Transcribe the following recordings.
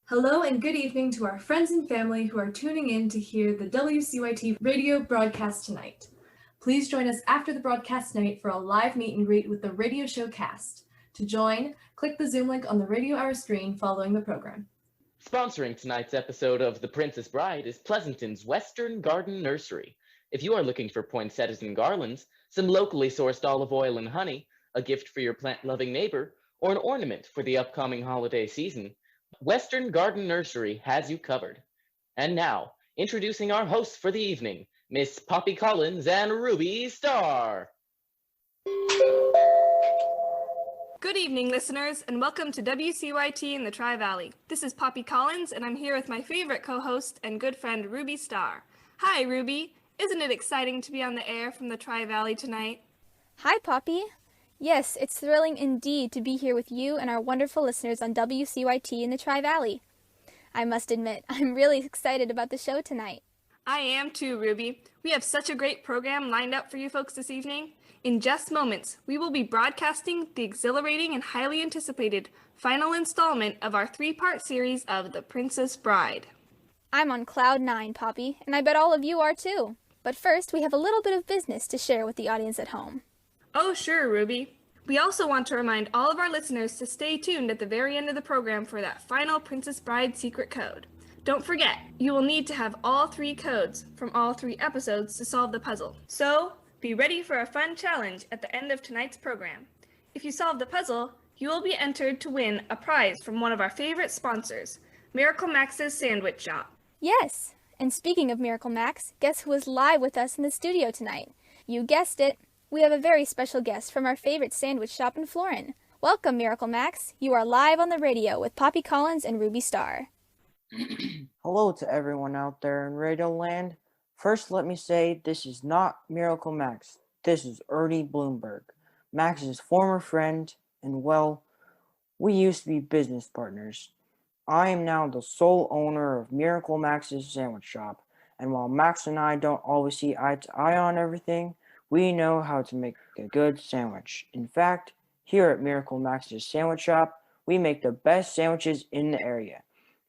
Hello and good evening to our friends and family who are tuning in to hear the WCYT radio broadcast tonight. Please join us after the broadcast tonight for a live meet and greet with the radio show cast. To join, click the Zoom link on the Radio Hour screen following the program. Sponsoring tonight's episode of The Princess Bride is Pleasanton's Western Garden Nursery. If you are looking for poinsettias and garlands, some locally sourced olive oil and honey, a gift for your plant-loving neighbor, or an ornament for the upcoming holiday season, Western Garden Nursery has you covered. And now, introducing our hosts for the evening, Miss Poppy Collins and Ruby Starr. Good evening, listeners, and welcome to WCYT in the Tri-Valley. This is Poppy Collins, and I'm here with my favorite co-host and good friend, Ruby Starr. Hi, Ruby. Isn't it exciting to be on the air from the Tri-Valley tonight? Hi, Poppy. Yes, it's thrilling indeed to be here with you and our wonderful listeners on WCYT in the Tri-Valley. I must admit, I'm really excited about the show tonight. I am too, Ruby. We have such a great program lined up for you folks this evening. In just moments, we will be broadcasting the exhilarating and highly anticipated final installment of our three-part series of The Princess Bride. I'm on cloud 9, Poppy, and I bet all of you are too. But first, we have a little bit of business to share with the audience at home. Oh, sure, Ruby. We also want to remind all of our listeners to stay tuned at the very end of the program for that final Princess Bride secret code. Don't forget, you will need to have all three codes from all three episodes to solve the puzzle. So, be ready for a fun challenge at the end of tonight's program. If you solve the puzzle, you will be entered to win a prize from one of our favorite sponsors, Miracle Max's Sandwich Shop. Yes, and speaking of Miracle Max, guess who is live with us in the studio tonight? You guessed it. We have a very special guest from our favorite sandwich shop in Florin. Welcome, Miracle Max. You are live on the radio with Poppy Collins and Ruby Starr. Hello to everyone out there in Radio Land. First, let me say this is not Miracle Max. This is Ernie Bloomberg, Max's former friend, and well, we used to be business partners. I am now the sole owner of Miracle Max's Sandwich Shop, and while Max and I don't always see eye to eye on everything, we know how to make a good sandwich. In fact, here at Miracle Max's Sandwich Shop, we make the best sandwiches in the area.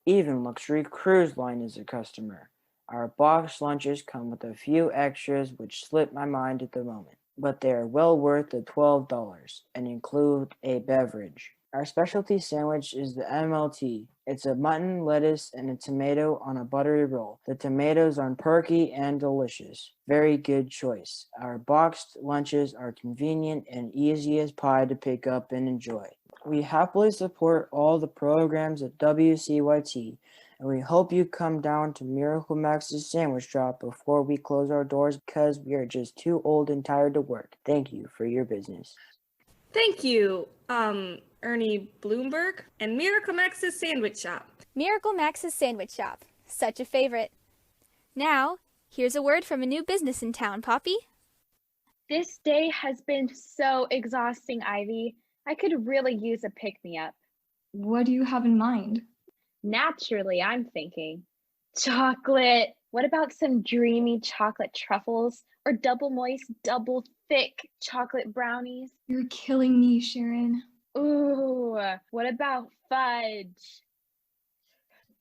Even Luxury Cruise Line is a customer. Our boxed lunches come with a few extras which slip my mind at the moment, but they are well worth the $12 and include a beverage. Our specialty sandwich is the MLT. It's a mutton, lettuce, and a tomato on a buttery roll. The tomatoes are perky and delicious. Very good choice. Our boxed lunches are convenient and easy as pie to pick up and enjoy. We happily support all the programs at WCYT, and we hope you come down to Miracle Max's Sandwich Shop before we close our doors because we are just too old and tired to work. Thank you for your business. Thank you, Ernie Bloomberg and Miracle Max's Sandwich Shop. Miracle Max's Sandwich Shop. Such a favorite. Now, here's a word from a new business in town, Poppy. This day has been so exhausting, Ivy. I could really use a pick-me-up. What do you have in mind? Naturally, I'm thinking chocolate. What about some dreamy chocolate truffles or double moist, double thick chocolate brownies? You're killing me, Sharon. Ooh, what about fudge?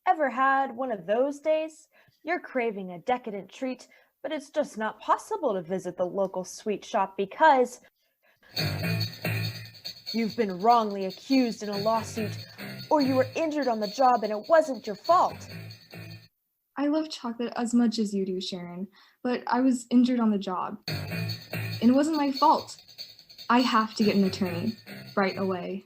Ever had one of those days? You're craving a decadent treat, but it's just not possible to visit the local sweet shop because you've been wrongly accused in a lawsuit, or you were injured on the job and it wasn't your fault. I love chocolate as much as you do, Sharon, but I was injured on the job. And it wasn't my fault. I have to get an attorney right away.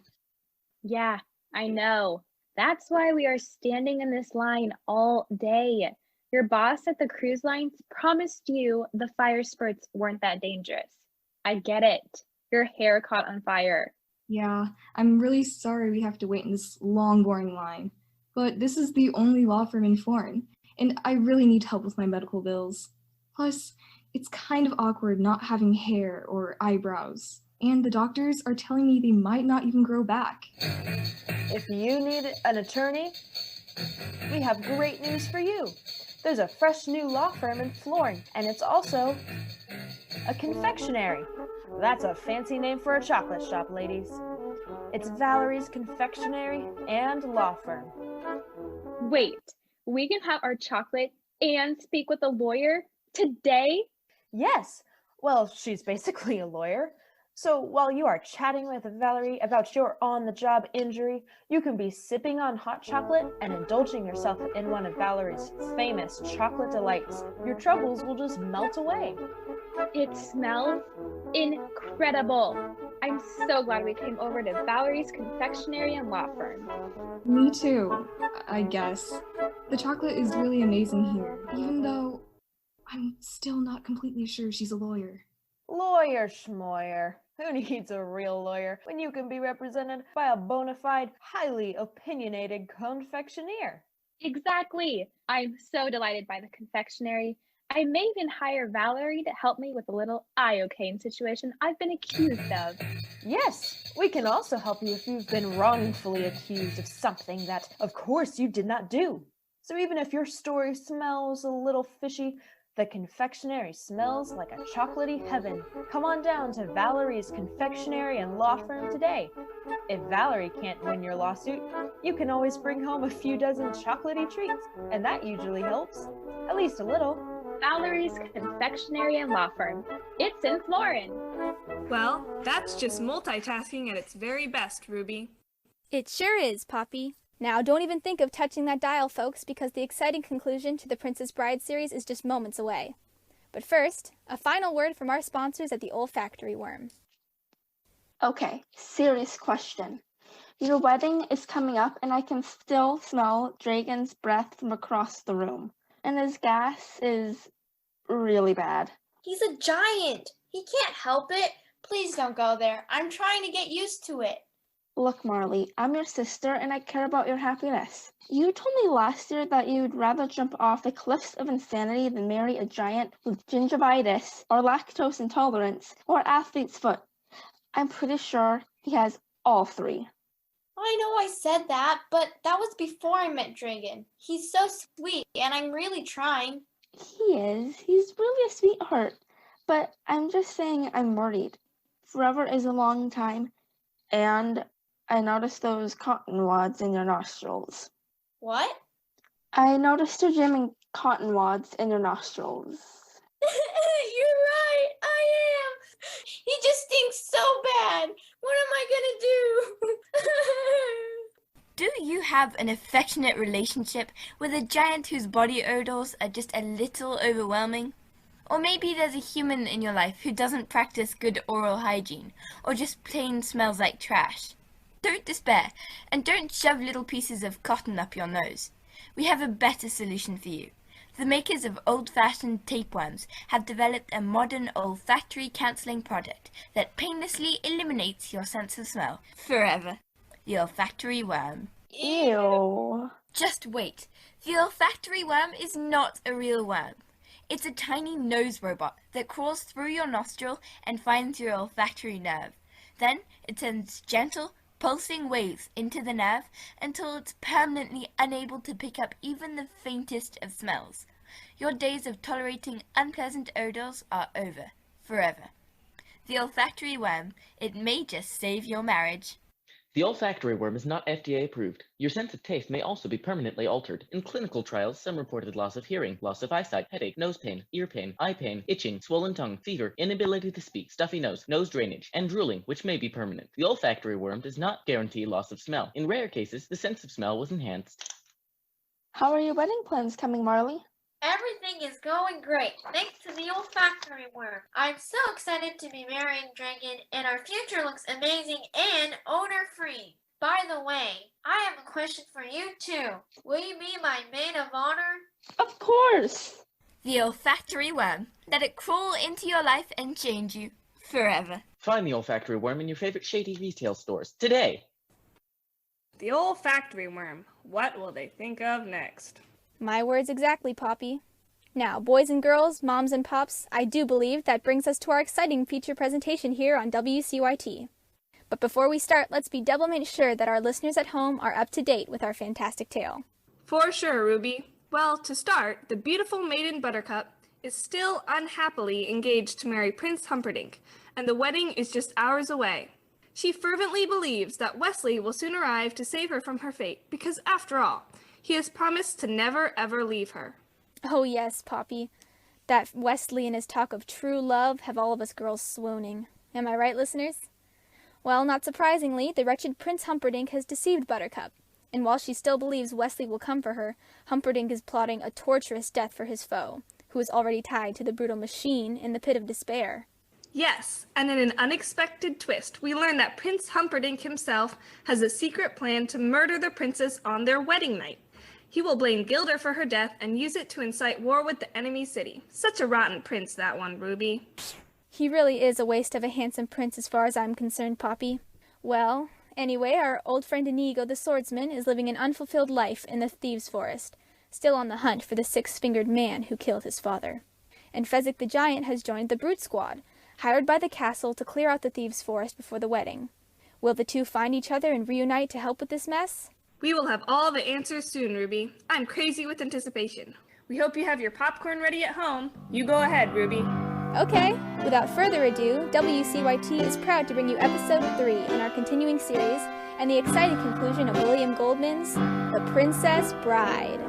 Yeah, I know. That's why we are standing in this line all day. Your boss at the cruise lines promised you the fire spurts weren't that dangerous. I get it. Your hair caught on fire. Yeah, I'm really sorry we have to wait in this long, boring line. But this is the only law firm in Florin, and I really need help with my medical bills. Plus, it's kind of awkward not having hair or eyebrows. And the doctors are telling me they might not even grow back. If you need an attorney, we have great news for you. There's a fresh new law firm in Florin, and it's also a confectionery. That's a fancy name for a chocolate shop, ladies. It's Valerie's Confectionery and Law Firm. Wait, we can have our chocolate and speak with a lawyer today? Yes. Well, she's basically a lawyer. So while you are chatting with Valerie about your on-the-job injury, you can be sipping on hot chocolate and indulging yourself in one of Valerie's famous chocolate delights. Your troubles will just melt away. It smells incredible. I'm so glad we came over to Valerie's confectionery and law firm. Me too, I guess. The chocolate is really amazing here, even though I'm still not completely sure she's a lawyer. Lawyer schmoyer. Who needs a real lawyer when you can be represented by a bona fide, highly opinionated confectioneer? Exactly. I'm so delighted by the confectionery. I may even hire Valerie to help me with a little iocane situation I've been accused of. Yes, we can also help you if you've been wrongfully accused of something that, of course, you did not do. So even if your story smells a little fishy, the confectionery smells like a chocolatey heaven. Come on down to Valerie's Confectionery and Law Firm today. If Valerie can't win your lawsuit, you can always bring home a few dozen chocolatey treats, and that usually helps, at least a little. Valerie's Confectionery and Law Firm. It's in Florin. Well, that's just multitasking at its very best, Ruby. It sure is, Poppy. Now, don't even think of touching that dial, folks, because the exciting conclusion to the Princess Bride series is just moments away. But first, a final word from our sponsors at the Olfactory Worm. Okay, serious question. Your wedding is coming up and I can still smell Dragon's breath from across the room. And his gas is really bad. He's a giant. He can't help it. Please don't go there. I'm trying to get used to it. Look, Marley, I'm your sister and I care about your happiness. You told me last year that you'd rather jump off the cliffs of insanity than marry a giant with gingivitis or lactose intolerance or athlete's foot. I'm pretty sure he has all three. I know I said that, but that was before I met Dragon. He's so sweet and I'm really trying. He is. He's really a sweetheart. But I'm just saying I'm worried. Forever is a long time, and I noticed those cotton wads in your nostrils. What? I noticed you're jamming cotton wads in your nostrils. You're right, I am. He just stinks so bad. What am I gonna do? Do you have an affectionate relationship with a giant whose body odors are just a little overwhelming? Or maybe there's a human in your life who doesn't practice good oral hygiene, or just plain smells like trash. Don't despair, and don't shove little pieces of cotton up your nose. We have a better solution for you. The makers of old-fashioned tapeworms have developed a modern olfactory cancelling product that painlessly eliminates your sense of smell forever. The olfactory worm. Ew. Just wait. The olfactory worm is not a real worm. It's a tiny nose robot that crawls through your nostril and finds your olfactory nerve. Then it sends gentle, pulsing waves into the nerve until it's permanently unable to pick up even the faintest of smells. Your days of tolerating unpleasant odors are over, forever. The olfactory worm, it may just save your marriage. The olfactory worm is not FDA approved. Your sense of taste may also be permanently altered. In clinical trials, some reported loss of hearing, loss of eyesight, headache, nose pain, ear pain, eye pain, itching, swollen tongue, fever, inability to speak, stuffy nose drainage, and drooling, which may be permanent. The olfactory worm does not guarantee loss of smell. In rare cases, the sense of smell was enhanced. How are your wedding plans coming, Marley? Everything is going great, thanks to the olfactory worm. I'm so excited to be marrying Dragon, and our future looks amazing and odor-free. By the way, I have a question for you too. Will you be my maid of honor? Of course! The olfactory worm. Let it crawl into your life and change you forever. Find the olfactory worm in your favorite shady retail stores today. The olfactory worm. What will they think of next? My words exactly, Poppy. Now, boys and girls, moms and pops, I do believe that brings us to our exciting feature presentation here on WCYT. But before we start, let's be double-mint sure that our listeners at home are up to date with our fantastic tale. For sure, Ruby. Well, to start, the beautiful maiden Buttercup is still unhappily engaged to marry Prince Humperdinck, and the wedding is just hours away. She fervently believes that Wesley will soon arrive to save her from her fate, because after all, He has promised to never ever leave her. Oh yes, Poppy. That Wesley and his talk of true love have all of us girls swooning. Am I right, listeners? Well, not surprisingly, the wretched Prince Humperdinck has deceived Buttercup, and while she still believes Wesley will come for her, Humperdinck is plotting a torturous death for his foe, who is already tied to the brutal machine in the pit of despair. Yes, and in an unexpected twist, we learn that Prince Humperdinck himself has a secret plan to murder the princess on their wedding night. He will blame Gilder for her death and use it to incite war with the enemy city. Such a rotten prince, that one, Ruby. He really is a waste of a handsome prince as far as I'm concerned, Poppy. Well, anyway, our old friend Inigo the swordsman is living an unfulfilled life in the Thieves' Forest, still on the hunt for the six-fingered man who killed his father. And Fezzik the giant has joined the Brute Squad, hired by the castle to clear out the Thieves' Forest before the wedding. Will the two find each other and reunite to help with this mess? We will have all the answers soon, Ruby. I'm crazy with anticipation. We hope you have your popcorn ready at home. You go ahead, Ruby. Okay, without further ado, WCYT is proud to bring you episode 3 in our continuing series and the exciting conclusion of William Goldman's The Princess Bride.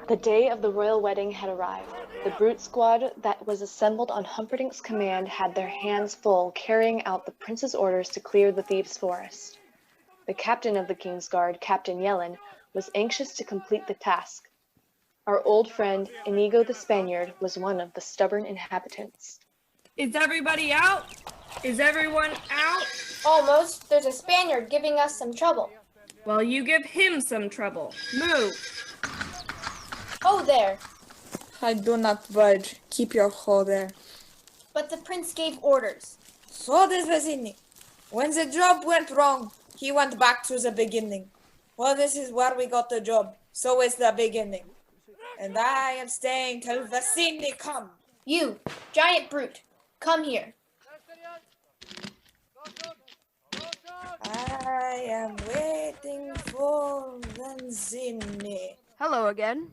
The day of the royal wedding had arrived. The Brute Squad that was assembled on Humperdinck's command had their hands full carrying out the prince's orders to clear the Thieves' Forest. The captain of the King's Guard, Captain Yellen, was anxious to complete the task. Our old friend, Inigo the Spaniard, was one of the stubborn inhabitants. Is everybody out? Is everyone out? Almost. There's a Spaniard giving us some trouble. Well, you give him some trouble. Move. Oh, there. I do not budge. Keep your hold there. But the prince gave orders. So did Vezini. When the job went wrong, he went back to the beginning. Well, this is where we got the job. So is the beginning. And I am staying till Vezini come. You, giant brute, come here. I am waiting for Vezini. Hello again.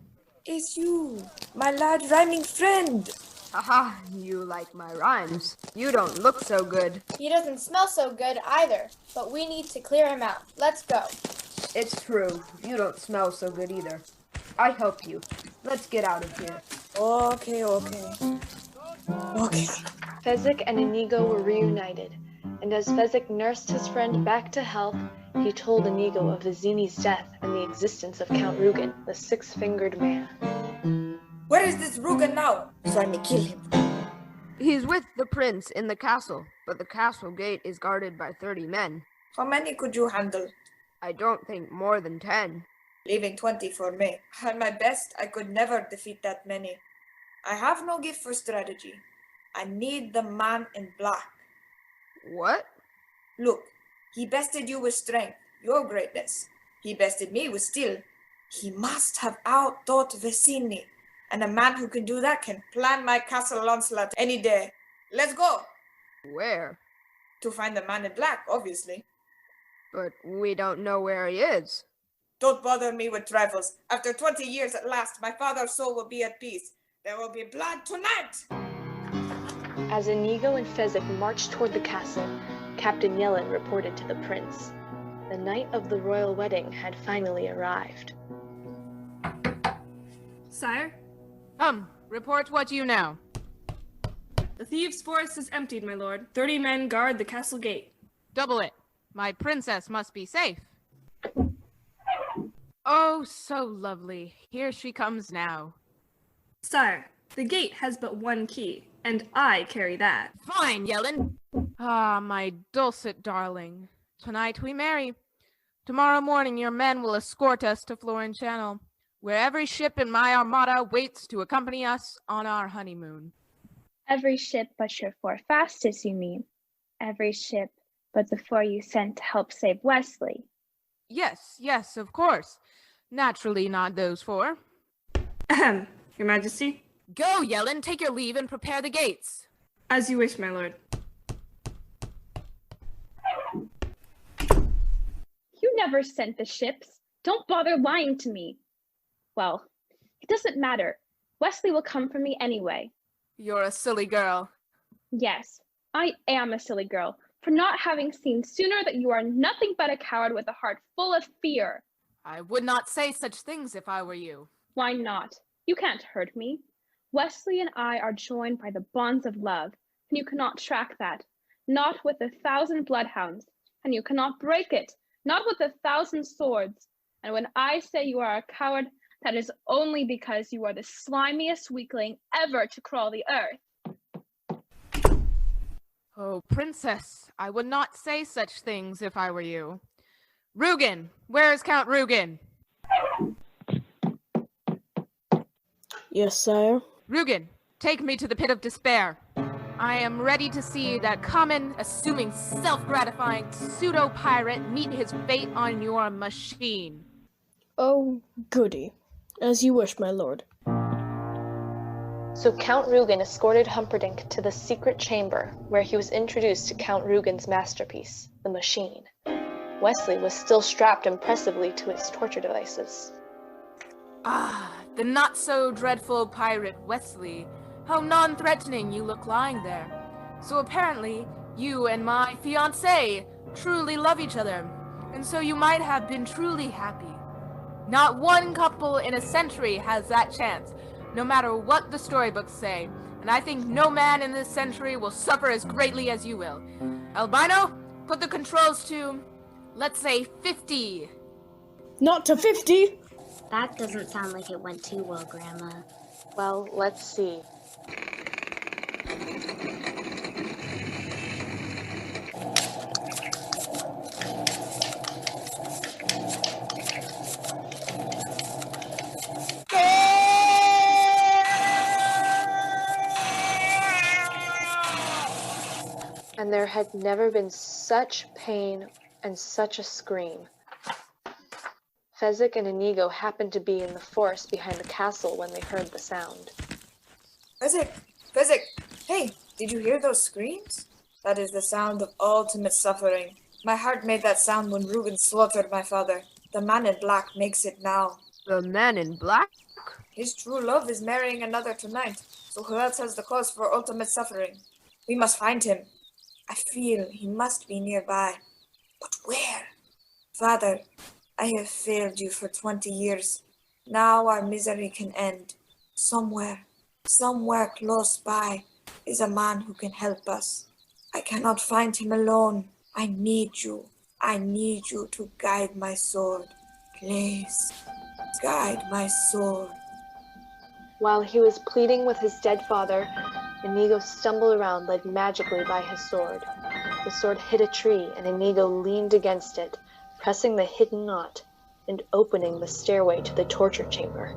It's you, my large rhyming friend. Haha, you like my rhymes. You don't look so good. He doesn't smell so good either, but we need to clear him out. Let's go. It's true. You don't smell so good either. I help you. Let's get out of here. Okay. Fezzik and Inigo were reunited, and as Fezzik nursed his friend back to health, he told Inigo of Vezini's death and the existence of Count Rugen, the six-fingered man. Where is this Rugen now, so I may kill him? He's with the prince in the castle, but the castle gate is guarded by 30 men. How many could you handle? I don't think more than 10. Leaving 20 for me. At my best, I could never defeat that many. I have no gift for strategy. I need the man in black. What? Look, he bested you with strength, your greatness. He bested me with skill. He must have outthought Vezini. And a man who can do that can plan my castle onslaught any day. Let's go! Where? To find the man in black, obviously. But we don't know where he is. Don't bother me with trifles. After 20 years at last, my father's soul will be at peace. There will be blood tonight! As Inigo and Fezzik marched toward the castle, Captain Yellen reported to the prince. The night of the royal wedding had finally arrived. Sire? Report what you know. The Thieves' Forest is emptied, my lord. 30 men guard the castle gate. Double it. My princess must be safe. Oh, so lovely. Here she comes now. Sire, the gate has but one key, and I carry that. Fine, Yellen. Ah, my dulcet darling. Tonight we marry. Tomorrow morning your men will escort us to Florin Channel, where every ship in my armada waits to accompany us on our honeymoon. Every ship but your four fastest, you mean? Every ship but the four you sent to help save Wesley. Yes, of course. Naturally not those four. Ahem, Your Majesty. Go, Yellen, take your leave and prepare the gates. As you wish, my lord. You never sent the ships. Don't bother lying to me. Well, it doesn't matter. Wesley will come for me anyway. You're a silly girl. Yes, I am a silly girl, for not having seen sooner that you are nothing but a coward with a heart full of fear. I would not say such things if I were you. Why not? You can't hurt me. Wesley and I are joined by the bonds of love, and you cannot track that, not with 1,000 bloodhounds, and you cannot break it, not with 1,000 swords. And when I say you are a coward, that is only because you are the slimiest weakling ever to crawl the earth. Oh, princess, I would not say such things if I were you. Rugen, where is Count Rugen? Yes, sire. Rugen, take me to the pit of despair. I am ready to see that common, assuming, self-gratifying pseudo-pirate meet his fate on your machine. Oh, goody. As you wish, my lord. So Count Rugen escorted Humperdinck to the secret chamber where he was introduced to Count Rugen's masterpiece, the machine. Wesley was still strapped impressively to its torture devices. Ah, the not-so-dreadful pirate Wesley. How non-threatening you look lying there. So apparently, you and my fiancé truly love each other, and so you might have been truly happy. Not one couple in a century has that chance, no matter what the storybooks say, and I think no man in this century will suffer as greatly as you will. Albino, put the controls to, let's say, 50. Not to 50! That doesn't sound like it went too well, Grandma. Well, let's see. And there had never been such pain and such a scream. Fezzik and Inigo happened to be in the forest behind the castle when they heard the sound. Fezzik! Fezzik! Hey, did you hear those screams? That is the sound of ultimate suffering. My heart made that sound when Rugen slaughtered my father. The man in black makes it now. The man in black? His true love is marrying another tonight, so who else has the cause for ultimate suffering? We must find him. I feel he must be nearby. But where? Father, I have failed you for 20 years. Now our misery can end. Somewhere close by is a man who can help us. I cannot find him alone. I need you. I need you to guide my sword. Please, guide my sword. While he was pleading with his dead father, Inigo stumbled around led magically by his sword. The sword hit a tree, and Inigo leaned against it, pressing the hidden knot and opening the stairway to the torture chamber.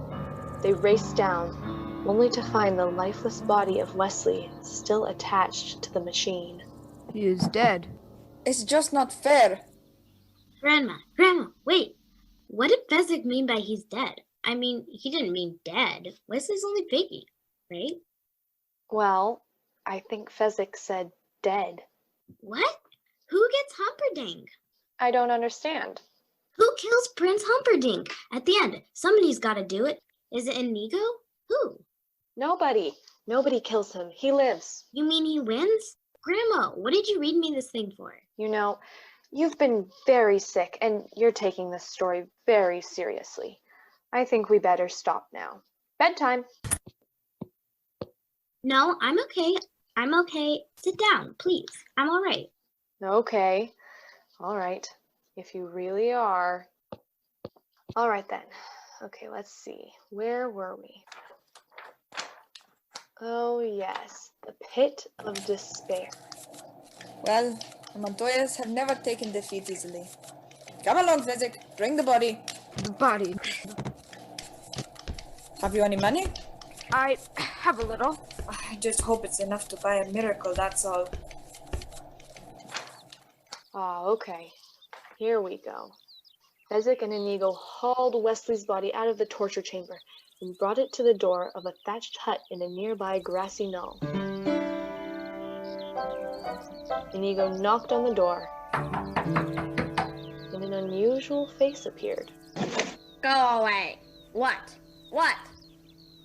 They raced down, only to find the lifeless body of Wesley still attached to the machine. He is dead. It's just not fair. Grandma, wait. What did Fezzik mean by he's dead? I mean, he didn't mean dead. Wesley's only baby, right? Well, I think Fezzik said dead. What? Who gets Humperdinck? I don't understand. Who kills Prince Humperdinck? At the end, somebody's got to do it. Is it Inigo? Who? Nobody. Nobody kills him. He lives. You mean he wins? Grandma, what did you read me this thing for? You know, you've been very sick, and you're taking this story very seriously. I think we better stop now. Bedtime. No, I'm okay. I'm okay. Sit down, please. I'm all right. Okay. All right. If you really are. All right then. Okay, let's see. Where were we? Oh, yes. The Pit of Despair. Well, the Montoyas have never taken defeat easily. Come along, Fezzik. Bring the body. The body. Have you any money? I have a little. I just hope it's enough to buy a miracle, that's all. Ah, okay. Here we go. Fezzik and Inigo hauled Wesley's body out of the torture chamber and brought it to the door of a thatched hut in a nearby grassy knoll. Inigo knocked on the door, and an unusual face appeared. Go away. What?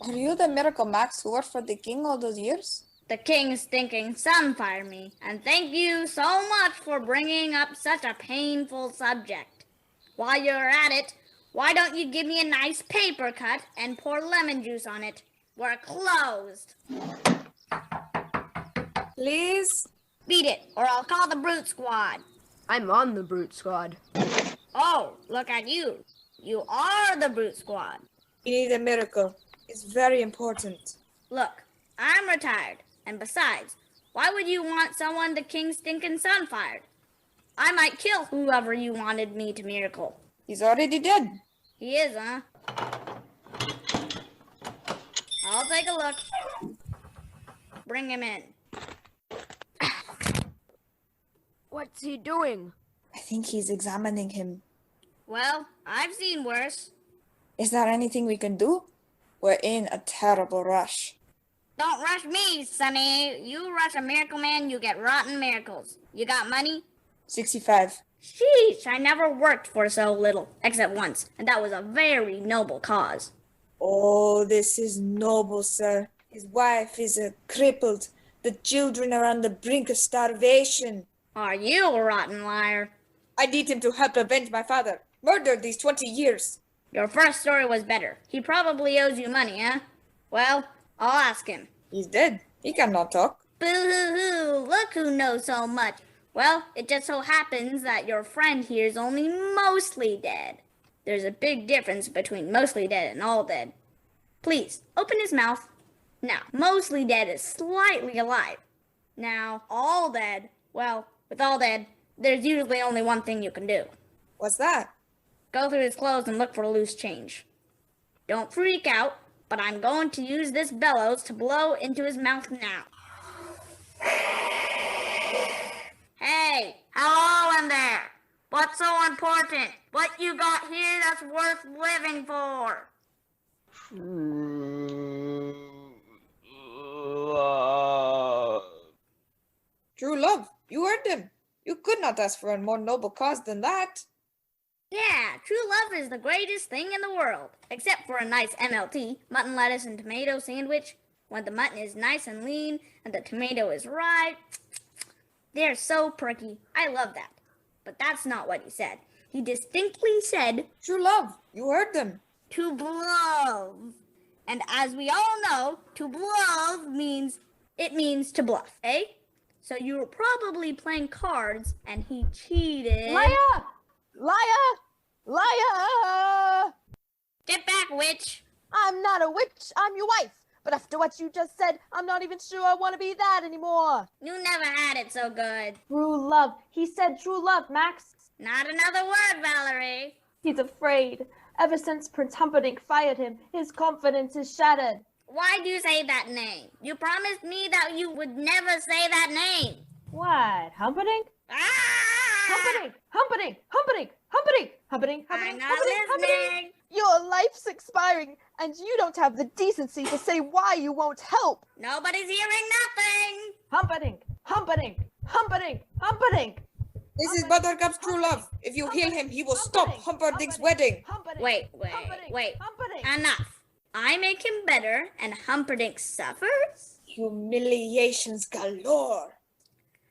Are you the Miracle Max who worked for the king all those years? The king's stinking son fired me, and thank you so much for bringing up such a painful subject. While you're at it, why don't you give me a nice paper cut and pour lemon juice on it? We're closed. Please? Beat it, or I'll call the brute squad. I'm on the brute squad. Oh, look at you. You are the brute squad. We need a miracle. It's very important. Look, I'm retired, and besides, why would you want someone the king's stinking son fired? I might kill whoever you wanted me to miracle. He's already dead. He is, huh? I'll take a look. Bring him in. What's he doing? I think he's examining him. Well, I've seen worse. Is there anything we can do? We're in a terrible rush. Don't rush me, Sonny. You rush a miracle man, you get rotten miracles. You got money? 65. Sheesh, I never worked for so little, except once, and that was a very noble cause. Oh, this is noble, sir. His wife is crippled. The children are on the brink of starvation. Are you a rotten liar? I need him to help avenge my father. Murdered these 20 years. Your first story was better. He probably owes you money, huh? Well, I'll ask him. He's dead. He cannot talk. Boo-hoo-hoo! Look who knows so much. Well, it just so happens that your friend here is only mostly dead. There's a big difference between mostly dead and all dead. Please, open his mouth. Now, mostly dead is slightly alive. Now, all dead, well, with all dead, there's usually only one thing you can do. What's that? Go through his clothes and look for loose change. Don't freak out, but I'm going to use this bellows to blow into his mouth now. Hey, hello in there. What's so important? What you got here that's worth living for? True love. You earned him. You could not ask for a more noble cause than that. Yeah, true love is the greatest thing in the world. Except for a nice MLT, mutton, lettuce, and tomato sandwich. When the mutton is nice and lean and the tomato is ripe. They're so perky. I love that. But that's not what he said. He distinctly said, true love. You heard them. To bluff. And as we all know, to bluff means to bluff, eh? So you were probably playing cards and he cheated. Liar! Liar! Liar! Get back, witch! I'm not a witch, I'm your wife. But after what you just said, I'm not even sure I want to be that anymore. You never had it so good. True love. He said true love, Max. Not another word, Valerie. He's afraid. Ever since Prince Humperdinck fired him, his confidence is shattered. Why do you say that name? You promised me that you would never say that name. What? Humperdinck? Ah! Humperdinck! Humperdinck! Humperdinck! Humperdinck! Humperdinck! I'm Humperdinck! not Humperdinck! listening. Your life's expiring, and you don't have the decency to say why you won't help. Nobody's hearing nothing. Humperdinck! Humperdinck! Humperdinck! Humperdinck! This is Buttercup's true love. If you heal him, he will stop Humperdinck's wedding. Wait. Enough. I make him better, and Humperdinck suffers? Humiliations galore.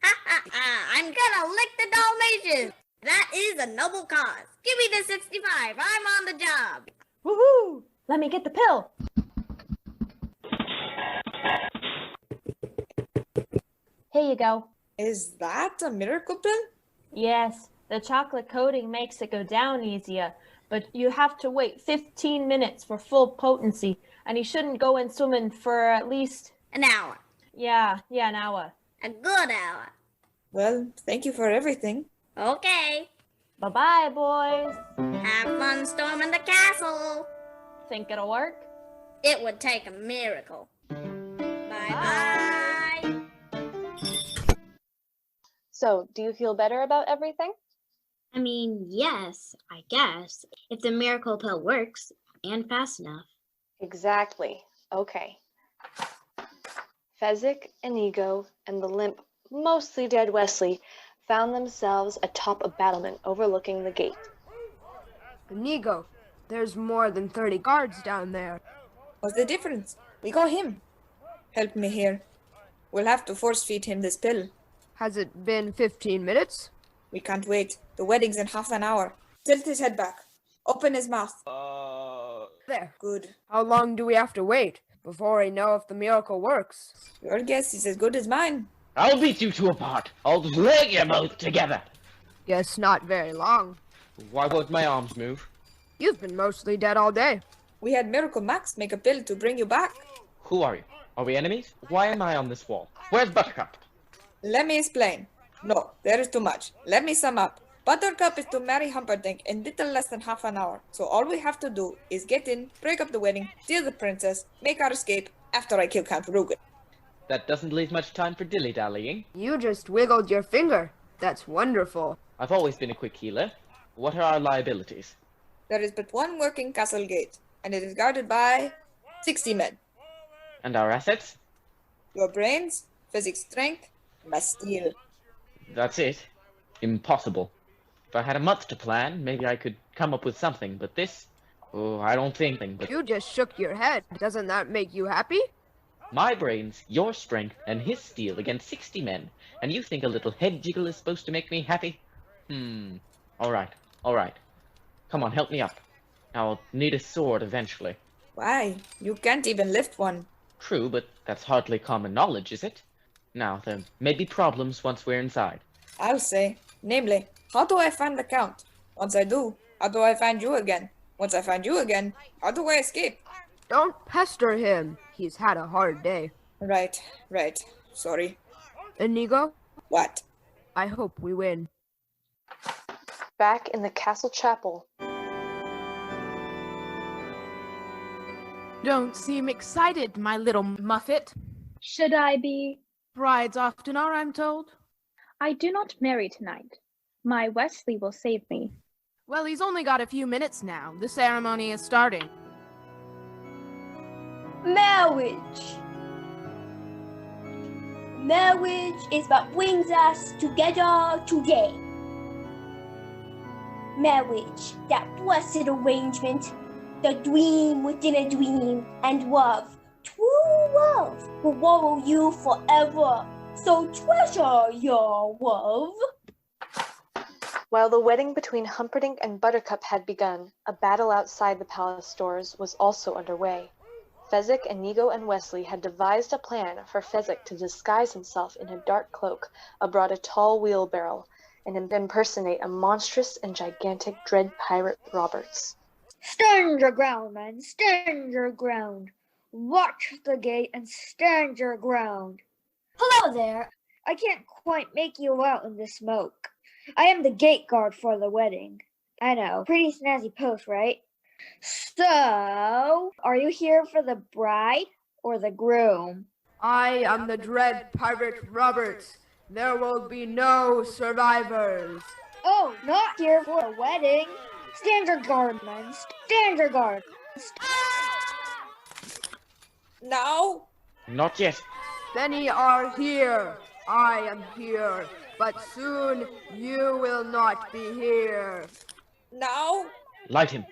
I'm gonna lick the Dalmatians. That is a noble cause. Give me the 65. I'm on the job. Woohoo! Let me get the pill. Here you go. Is that a miracle pill? Yes, the chocolate coating makes it go down easier, but you have to wait 15 minutes for full potency, and you shouldn't go in swimming for at least... An hour. Yeah, an hour. A good hour. Well, thank you for everything. Okay. Bye-bye, boys. Have fun storming the castle. Think it'll work? It would take a miracle. Bye-bye. So, do you feel better about everything? I mean, yes, I guess, if the miracle pill works and fast enough. Exactly. Okay. Fezzik, Inigo, and the limp, mostly dead Wesley found themselves atop a battlement overlooking the gate. Inigo, there's more than 30 guards down there. What's the difference? We got him. Help me here. We'll have to force-feed him this pill. Has it been 15 minutes? We can't wait. The wedding's in half an hour. Tilt his head back. Open his mouth. There. Good. How long do we have to wait before I know if the miracle works? Your guess is as good as mine. I'll beat you two apart. I'll leg you both together. Guess not very long. Why won't my arms move? You've been mostly dead all day. We had Miracle Max make a pill to bring you back. Who are you? Are we enemies? Why am I on this wall? Where's Buttercup? Let me explain. No, there is too much. Let me sum up. Buttercup is to marry Humperdinck in little less than half an hour. So all we have to do is get in, break up the wedding, steal the princess, make our escape after I kill Count Rugen. That doesn't leave much time for dilly-dallying. You just wiggled your finger. That's wonderful. I've always been a quick healer. What are our liabilities? There is but one working castle gate, and it is guarded by 60 men. And our assets? Your brains, physics strength, my steel. That's it? Impossible. If I had a month to plan, maybe I could come up with something, but this? Oh, I don't think anything, but... You just shook your head. Doesn't that make you happy? My brains, your strength, and his steel against 60 men, and you think a little head jiggle is supposed to make me happy? Alright. Come on, help me up. I'll need a sword eventually. Why? You can't even lift one. True, but that's hardly common knowledge, is it? Now, there may be problems once we're inside. I'll say. Namely, how do I find the Count? Once I do, how do I find you again? Once I find you again, how do I escape? Don't pester him. He's had a hard day. Right. Sorry. Inigo? What? I hope we win. Back in the castle chapel. Don't seem excited, my little Muffet. Should I be? Brides often are, I'm told. I do not marry tonight. My Wesley will save me. Well, he's only got a few minutes now. The ceremony is starting. Marriage. Marriage is what brings us together today. Marriage, that blessed arrangement, the dream within a dream, and love, true love, will follow you forever. So treasure your love. While the wedding between Humperdinck and Buttercup had begun, a battle outside the palace doors was also underway. Fezzik, Inigo, and Wesley had devised a plan for Fezzik to disguise himself in a dark cloak, aboard a tall wheelbarrow, and impersonate a monstrous and gigantic dread pirate Roberts. Stand your ground, men, stand your ground. Watch the gate and stand your ground. Hello there. I can't quite make you out in the smoke. I am the gate guard for the wedding. I know, pretty snazzy post, right? So, are you here for the bride or the groom? I am the dread pirate Roberts. There will be no survivors. Oh, not here for a wedding. Stand your guard, men. Stand your guard. No. Not yet. Many are here. I am here. But soon you will not be here. No. Light him.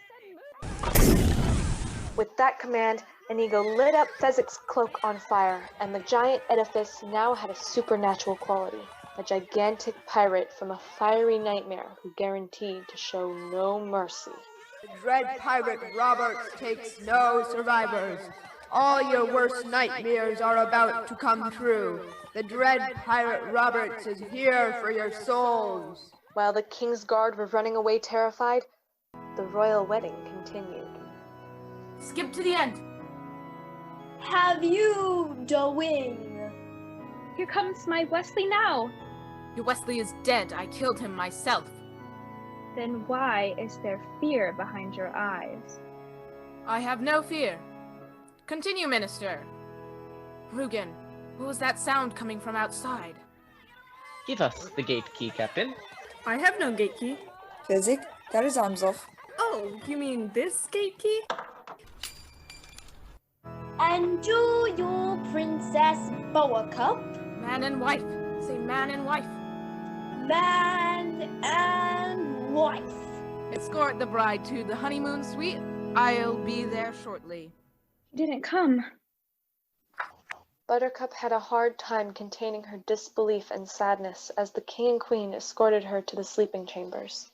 With that command, Inigo lit up Fezzik's cloak on fire, and the giant edifice now had a supernatural quality. A gigantic pirate from a fiery nightmare who guaranteed to show no mercy. The dread pirate Roberts takes no survivors. All your worst nightmares are about to come true. The dread pirate Roberts is here for your souls. While the king's guard were running away terrified, the royal wedding continued. Skip to the end. Have you the wing? Here comes my Wesley now. Your Wesley is dead. I killed him myself. Then why is there fear behind your eyes? I have no fear. Continue, Minister. Rugen, what was that sound coming from outside? Give us the gate key, Captain. I have no gate key. Fezzik, cut his arms off. Oh, you mean this gate key? And do you, Princess Buttercup? Man and wife. Say man and wife. Man and wife. Escort the bride to the honeymoon suite. I'll be there shortly. He didn't come. Buttercup had a hard time containing her disbelief and sadness as the king and queen escorted her to the sleeping chambers.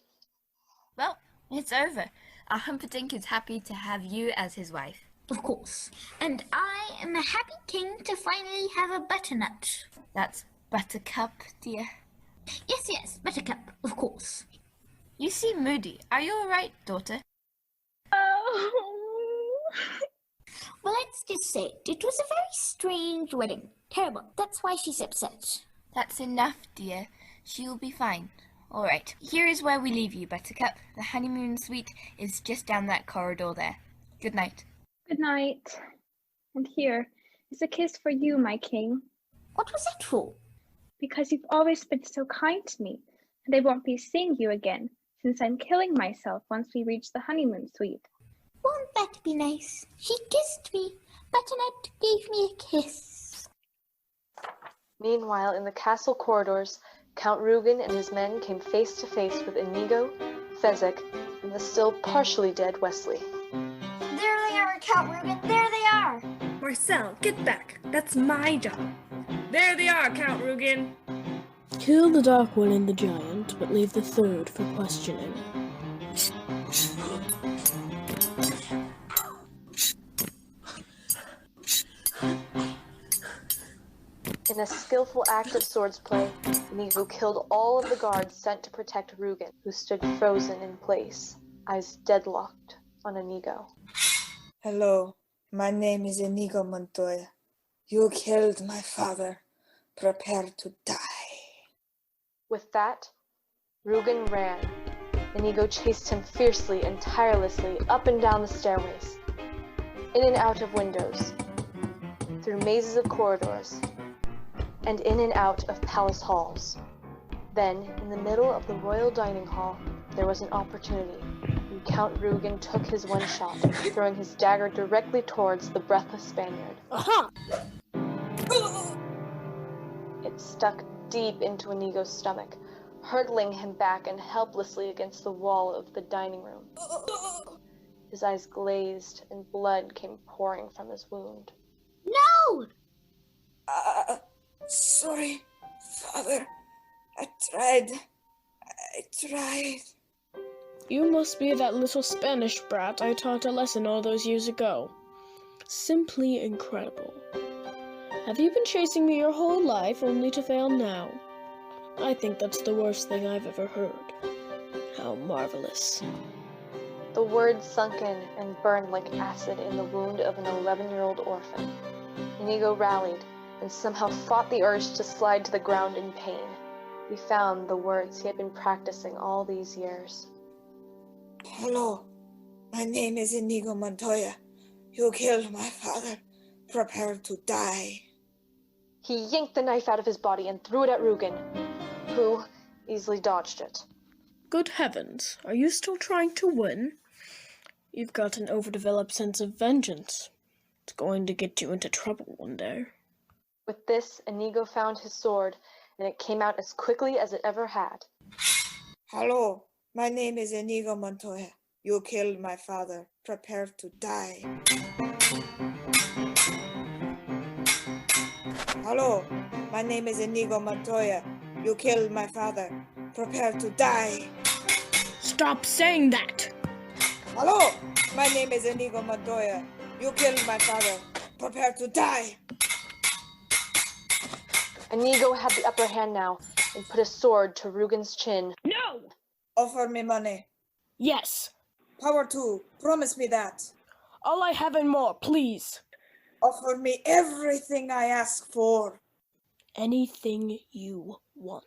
Well, it's over. Our Humperdinck is happy to have you as his wife. Of course. And I am a happy king to finally have a butternut. That's Buttercup, dear. Yes, Buttercup, of course. You seem moody. Are you all right, daughter? Well, let's just say it was a very strange wedding. Terrible. That's why she's upset. That's enough, dear. She'll be fine. All right. Here is where we leave you, Buttercup. The honeymoon suite is just down that corridor there. Good night. Good night. And here is a kiss for you, my king. What was that for? Because you've always been so kind to me, and I won't be seeing you again, since I'm killing myself once we reach the honeymoon suite. Won't that be nice? She kissed me. Butternut gave me a kiss. Meanwhile, in the castle corridors, Count Rugen and his men came face to face with Inigo, Fezzik, and the still partially dead Wesley. There they are, Count Rugen. There they are. Marcel, get back. That's my job. There they are, Count Rugen. Kill the Dark One and the Giant, but leave the third for questioning. In a skillful act of swordsplay, Inigo killed all of the guards sent to protect Rugen, who stood frozen in place, eyes deadlocked on Inigo. Hello, my name is Inigo Montoya. You killed my father. Prepare to die. With that, Rugen ran. Inigo chased him fiercely and tirelessly up and down the stairways, in and out of windows, through mazes of corridors, and in and out of palace halls. Then, in the middle of the royal dining hall, there was an opportunity, and Count Rugen took his one shot, throwing his dagger directly towards the breathless Spaniard. Aha! It stuck deep into Inigo's stomach, hurtling him back and helplessly against the wall of the dining room. His eyes glazed and blood came pouring from his wound. No! Sorry, Father. I tried. You must be that little Spanish brat I taught a lesson all those years ago. Simply incredible. Have you been chasing me your whole life only to fail now? I think that's the worst thing I've ever heard. How marvelous. The words sunk in and burned like acid in the wound of an 11-year-old orphan. Inigo rallied and somehow fought the urge to slide to the ground in pain. He found the words he had been practicing all these years. Hello, my name is Inigo Montoya. You killed my father. Prepare to die. He yanked the knife out of his body and threw it at Rugen, who easily dodged it. Good heavens, are you still trying to win? You've got an overdeveloped sense of vengeance. It's going to get you into trouble one day. With this, Inigo found his sword, and it came out as quickly as it ever had. Hello, my name is Inigo Montoya. You killed my father. Prepare to die. Hello, my name is Inigo Montoya. You killed my father. Prepare to die. Stop saying that! Hello, my name is Inigo Montoya. You killed my father. Prepare to die. Inigo had the upper hand now and put a sword to Rugen's chin. No! Offer me money. Yes. Power 2, promise me that. All I have and more, please. Offer me everything I ask for. Anything you want.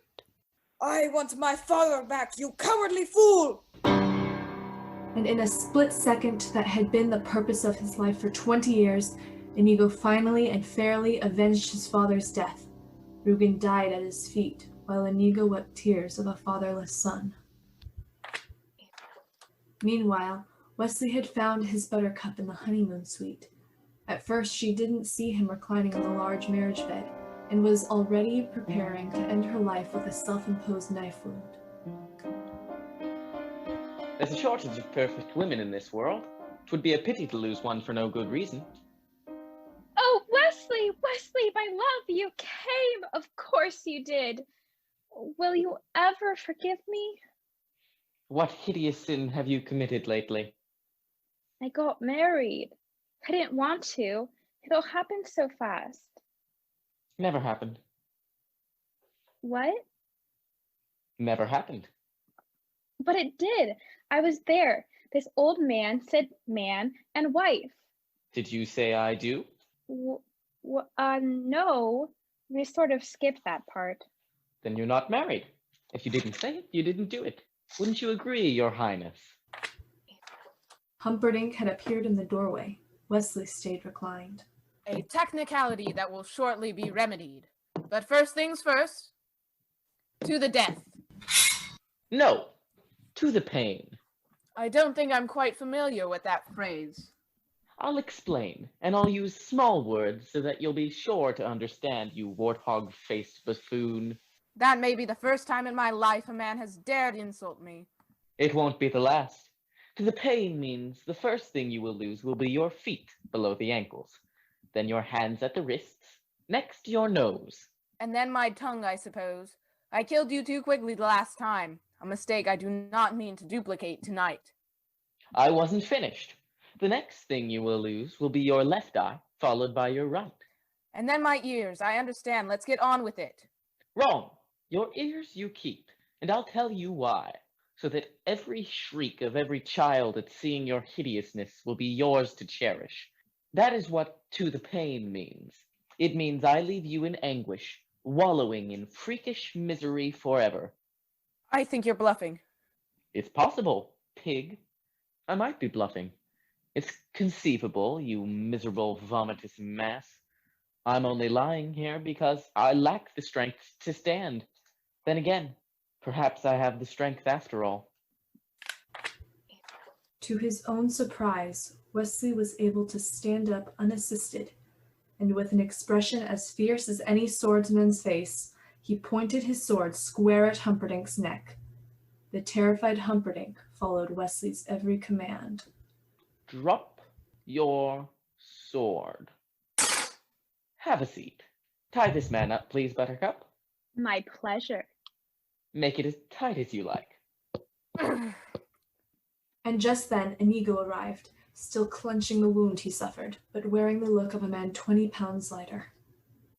I want my father back, you cowardly fool! And in a split second that had been the purpose of his life for 20 years, Inigo finally and fairly avenged his father's death. Rugen died at his feet, while Inigo wept tears of a fatherless son. Meanwhile, Wesley had found his Buttercup in the honeymoon suite. At first, she didn't see him reclining on the large marriage bed, and was already preparing to end her life with a self-imposed knife wound. There's a shortage of perfect women in this world. It would be a pity to lose one for no good reason. Oh, Wesley, my love, you came. Of course you did. Will you ever forgive me? What hideous sin have you committed lately? I got married. I didn't want to. It all happened so fast. Never happened. What? Never happened. But it did. I was there. This old man said man and wife. Did you say I do? No. We sort of skipped that part. Then you're not married. If you didn't say it, you didn't do it. Wouldn't you agree, Your Highness? Humperdinck had appeared in the doorway. Wesley stayed reclined. A technicality that will shortly be remedied. But first things first, to the death. No, to the pain. I don't think I'm quite familiar with that phrase. I'll explain, and I'll use small words so that you'll be sure to understand, you warthog-faced buffoon. That may be the first time in my life a man has dared insult me. It won't be the last. To the pain means the first thing you will lose will be your feet below the ankles, then your hands at the wrists, next your nose. And then my tongue, I suppose. I killed you too quickly the last time, a mistake I do not mean to duplicate tonight. I wasn't finished. The next thing you will lose will be your left eye, followed by your right. And then my ears, I understand. Let's get on with it. Wrong. Your ears you keep, and I'll tell you why, so that every shriek of every child at seeing your hideousness will be yours to cherish. That is what to the pain means. It means I leave you in anguish, wallowing in freakish misery forever. I think you're bluffing. It's possible, pig. I might be bluffing. It's conceivable, you miserable vomitous mass. I'm only lying here because I lack the strength to stand. Then again, perhaps I have the strength after all. To his own surprise, Wesley was able to stand up unassisted, and with an expression as fierce as any swordsman's face, he pointed his sword square at Humperdinck's neck. The terrified Humperdinck followed Wesley's every command. Drop your sword. Have a seat. Tie this man up, please, Buttercup. My pleasure. Make it as tight as you like. And just then Inigo arrived, still clenching the wound he suffered, but wearing the look of a man 20 pounds lighter.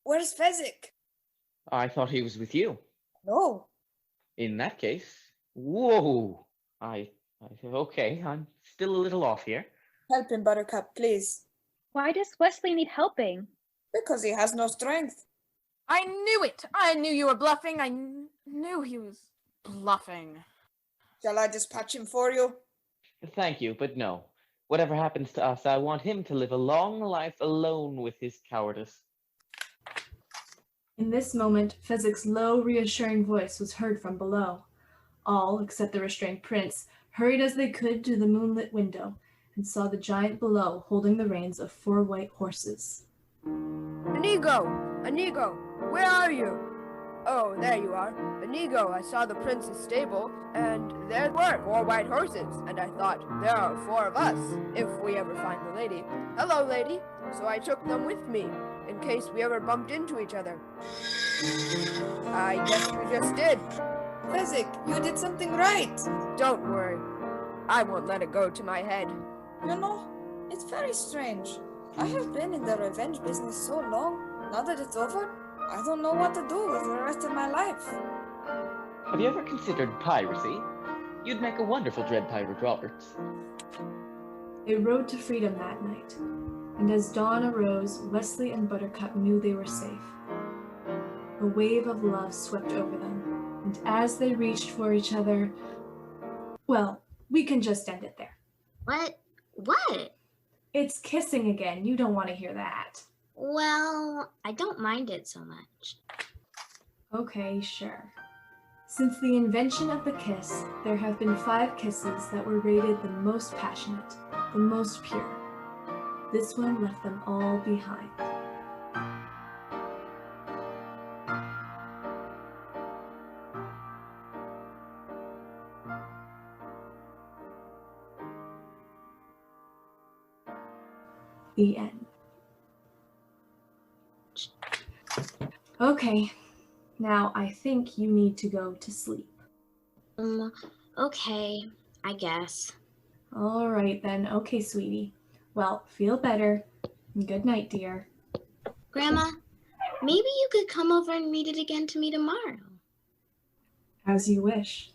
Where's Fezzik? I thought he was with you. No. In that case, whoa. Okay, I'm still a little off here. Help him, Buttercup, please. Why does Wesley need helping? Because he has no strength. I knew it! I knew you were bluffing. I knew he was bluffing. Shall I dispatch him for you? Thank you, but no. Whatever happens to us, I want him to live a long life alone with his cowardice. In this moment, Fezzik's low, reassuring voice was heard from below. All, except the restrained prince, hurried as they could to the moonlit window, and saw the giant below holding the reins of 4 white horses. Inigo! Inigo! Where are you? Oh, there you are. Inigo, I saw the prince's stable, and there were 4 white horses, and I thought, there are 4 of us, if we ever find the lady. Hello, lady. So I took them with me, in case we ever bumped into each other. I guess you just did. Fezzik, you did something right. Don't worry. I won't let it go to my head. You know, it's very strange. I have been in the revenge business so long. Now that it's over, I don't know what to do with the rest of my life. Have you ever considered piracy? You'd make a wonderful Dread Pirate Roberts. They rode to freedom that night, and as dawn arose, Wesley and Buttercup knew they were safe. A wave of love swept over them, and as they reached for each other, well, we can just end it there. What? What? It's kissing again. You don't want to hear that. Well, I don't mind it so much. Okay, sure. Since the invention of the kiss, there have been 5 kisses that were rated the most passionate, the most pure. This one left them all behind. The end. Okay, now I think you need to go to sleep. Okay, I guess. All right then. Okay, sweetie. Well, feel better. Good night, dear. Grandma, maybe you could come over and read it again to me tomorrow. As you wish.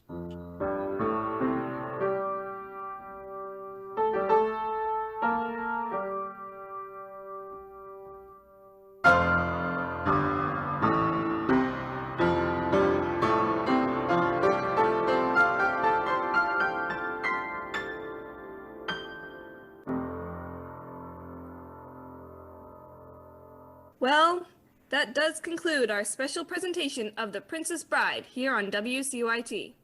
Well, that does conclude our special presentation of The Princess Bride here on WCYT.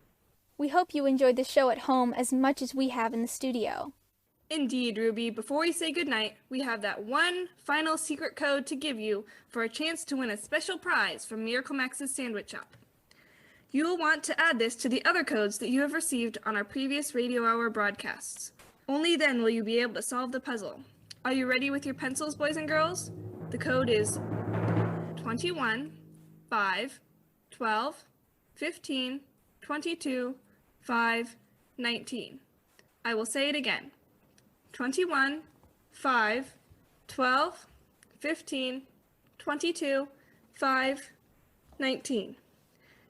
We hope you enjoyed the show at home as much as we have in the studio. Indeed, Ruby. Before we say goodnight, we have that one final secret code to give you for a chance to win a special prize from Miracle Max's Sandwich Shop. You will want to add this to the other codes that you have received on our previous Radio Hour broadcasts. Only then will you be able to solve the puzzle. Are you ready with your pencils, boys and girls? The code is 21, 5, 12, 15, 22, 5, 19. I will say it again. 21, 5, 12, 15, 22, 5, 19.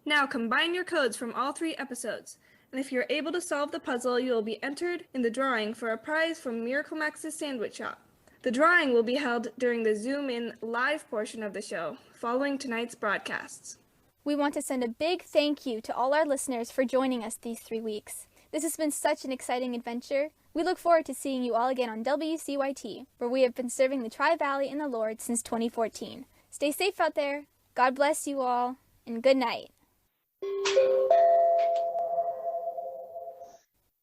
Now combine your codes from all 3 episodes, and if you're able to solve the puzzle, you will be entered in the drawing for a prize from Miracle Max's Sandwich Shop. The drawing will be held during the Zoom In live portion of the show, following tonight's broadcasts. We want to send a big thank you to all our listeners for joining us these 3 weeks. This has been such an exciting adventure. We look forward to seeing you all again on WCYT, where we have been serving the Tri-Valley and the Lord since 2014. Stay safe out there. God bless you all, and good night.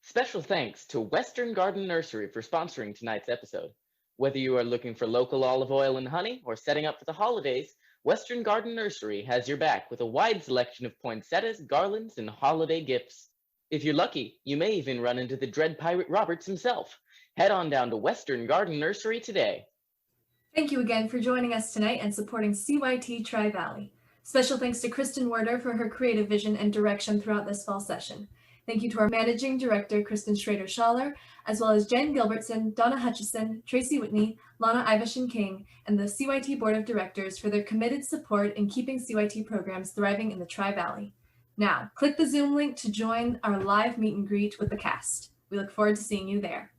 Special thanks to Western Garden Nursery for sponsoring tonight's episode. Whether you are looking for local olive oil and honey or setting up for the holidays, Western Garden Nursery has your back with a wide selection of poinsettias, garlands, and holiday gifts. If you're lucky, you may even run into the Dread Pirate Roberts himself. Head on down to Western Garden Nursery today. Thank you again for joining us tonight and supporting CYT Tri-Valley. Special thanks to Kristen Werder for her creative vision and direction throughout this fall session. Thank you to our Managing Director, Kristen Schrader-Schaller, as well as Jen Gilbertson, Donna Hutchison, Tracy Whitney, Lana Ivashin-King, and the CYT Board of Directors for their committed support in keeping CYT programs thriving in the Tri-Valley. Now, click the Zoom link to join our live meet and greet with the cast. We look forward to seeing you there.